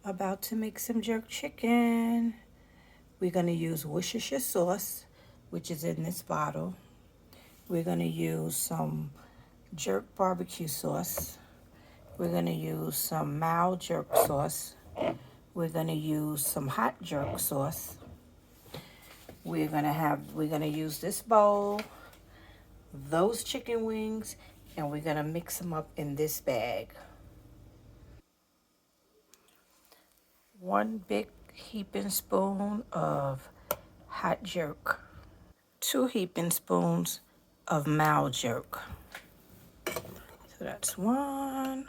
About to make some jerk chicken. We're going to use Worcestershire sauce, which is in this bottle. We're going to use some jerk barbecue sauce. We're going to use some mild jerk sauce. We're going to use some hot jerk sauce. We're going to use this bowl, those chicken wings, and we're going to mix them up in this bag. One big heaping spoon of hot jerk. 2 heaping spoons of mild jerk. So that's 1,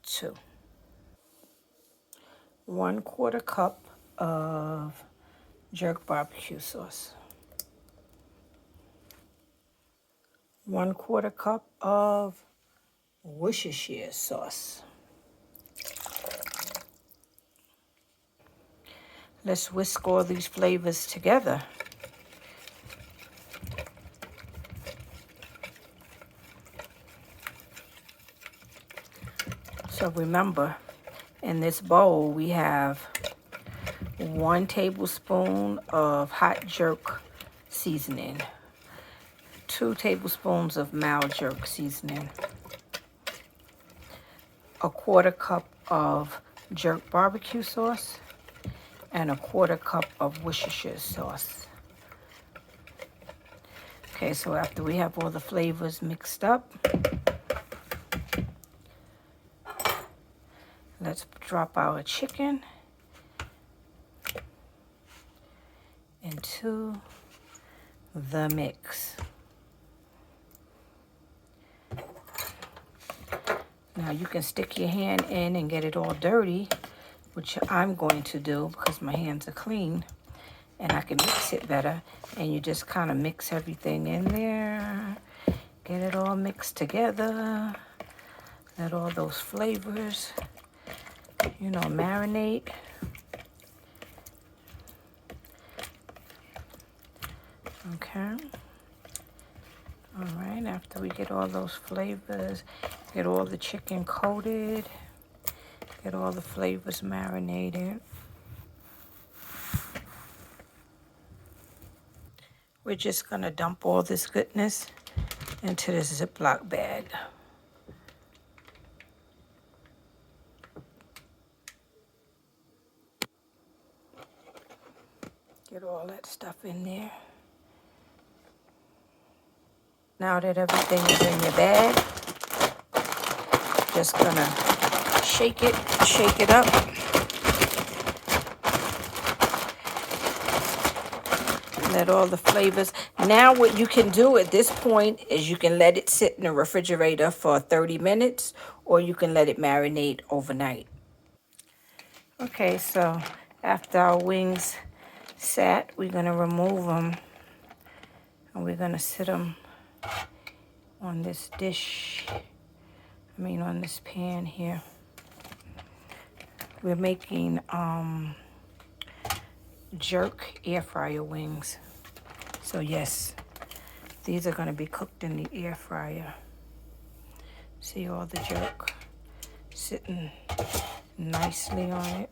2. 1/4 cup of jerk barbecue sauce. 1/4 cup of Worcestershire sauce. Let's whisk all these flavors together. So remember, in this bowl we have 1 tablespoon of hot jerk seasoning, 2 tablespoons of mild jerk seasoning, 1/4 cup of jerk barbecue sauce, and 1/4 cup of Worcestershire sauce. Okay, so after we have all the flavors mixed up, let's drop our chicken into the mix. Now you can stick your hand in and get it all dirty, which I'm going to do because my hands are clean and I can mix it better. And you just kind of mix everything in there, get it all mixed together, let all those flavors, marinate. Okay. All right, after we get all those flavors, get all the chicken coated, get all the flavors marinated. We're just gonna dump all this goodness into this Ziploc bag. Get all that stuff in there. Now that everything is in your bag, just gonna shake it up. Let all the flavors. Now what you can do at this point is you can let it sit in the refrigerator for 30 minutes or you can let it marinate overnight. Okay, so after our wings sat, we're gonna remove them and we're gonna sit them on this dish. On this pan here. We're making jerk air fryer wings. So yes, these are gonna be cooked in the air fryer. See all the jerk sitting nicely on it.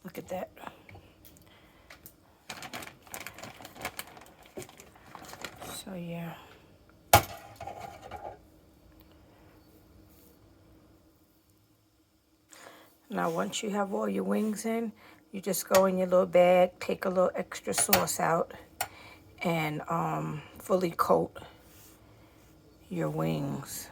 Look at that. So yeah. Now once you have all your wings in, you just go in your little bag, take a little extra sauce out, and fully coat your wings.